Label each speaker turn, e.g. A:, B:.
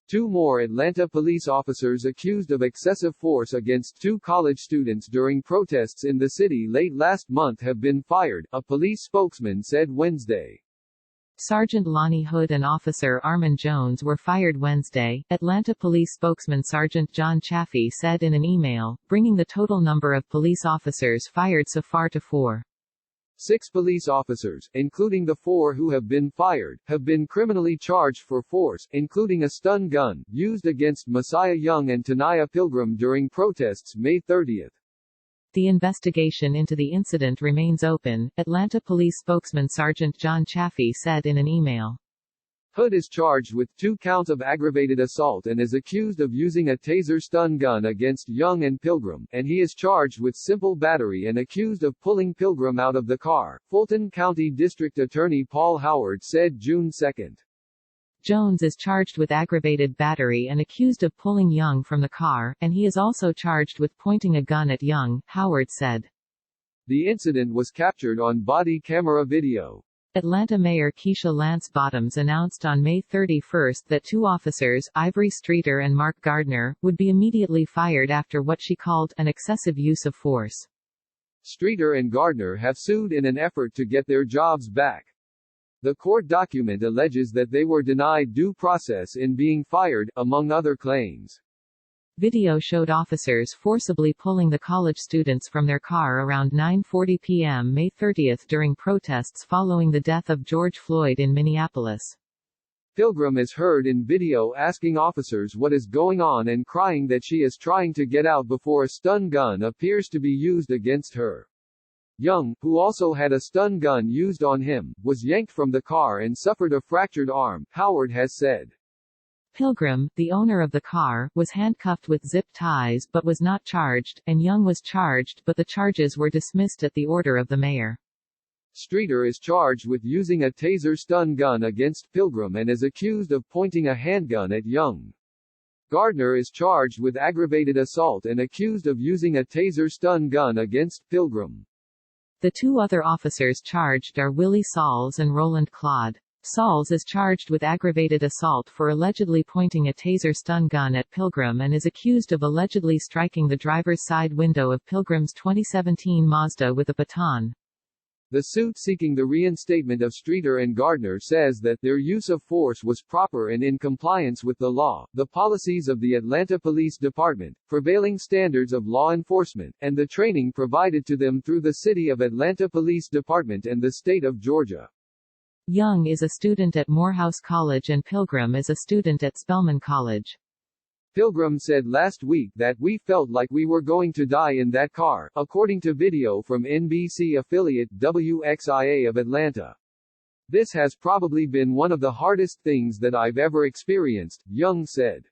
A: Two more Atlanta police officers accused of excessive force against two college students during protests in the city late last month have been fired, a police spokesman said Wednesday.
B: Sergeant Lonnie Hood and Officer Armin Jones were fired Wednesday, Atlanta Police spokesman Sergeant John Chaffee said in an email, bringing the total number of police officers fired so far to 4.
A: 6 police officers, including the 4 who have been fired, have been criminally charged for force, including a stun gun, used against Messiah Young and Tanaya Pilgrim during protests May 30.
B: The investigation into the incident remains open, Atlanta Police spokesman Sergeant John Chaffee said in an email.
A: Hood is charged with 2 counts of aggravated assault and is accused of using a taser stun gun against Young and Pilgrim, and he is charged with simple battery and accused of pulling Pilgrim out of the car, Fulton County District Attorney Paul Howard said June 2.
B: Jones is charged with aggravated battery and accused of pulling Young from the car, and he is also charged with pointing a gun at Young, Howard said.
A: The incident was captured on body camera video.
B: Atlanta Mayor Keisha Lance Bottoms announced on May 31 that 2 officers, Ivory Streeter and Mark Gardner, would be immediately fired after what she called an excessive use of force.
A: Streeter and Gardner have sued in an effort to get their jobs back. The court document alleges that they were denied due process in being fired, among other claims.
B: Video showed officers forcibly pulling the college students from their car around 9:40 p.m. May 30 during protests following the death of George Floyd in Minneapolis.
A: Pilgrim is heard in video asking officers what is going on and crying that she is trying to get out before a stun gun appears to be used against her. Young, who also had a stun gun used on him, was yanked from the car and suffered a fractured arm, Howard has said.
B: Pilgrim, the owner of the car, was handcuffed with zip ties but was not charged, and Young was charged but the charges were dismissed at the order of the mayor.
A: Streeter is charged with using a taser stun gun against Pilgrim and is accused of pointing a handgun at Young. Gardner is charged with aggravated assault and accused of using a taser stun gun against Pilgrim.
B: The 2 other officers charged are Willie Sauls and Roland Claude. Sauls is charged with aggravated assault for allegedly pointing a taser stun gun at Pilgrim and is accused of allegedly striking the driver's side window of Pilgrim's 2017 Mazda with a baton.
A: The suit seeking the reinstatement of Streeter and Gardner says that their use of force was proper and in compliance with the law, the policies of the Atlanta Police Department, prevailing standards of law enforcement, and the training provided to them through the City of Atlanta Police Department and the state of Georgia.
B: Young is a student at Morehouse College and Pilgrim is a student at Spelman College.
A: Pilgrim said last week that we felt like we were going to die in that car, according to video from NBC affiliate WXIA of Atlanta. This has probably been one of the hardest things that I've ever experienced, Young said.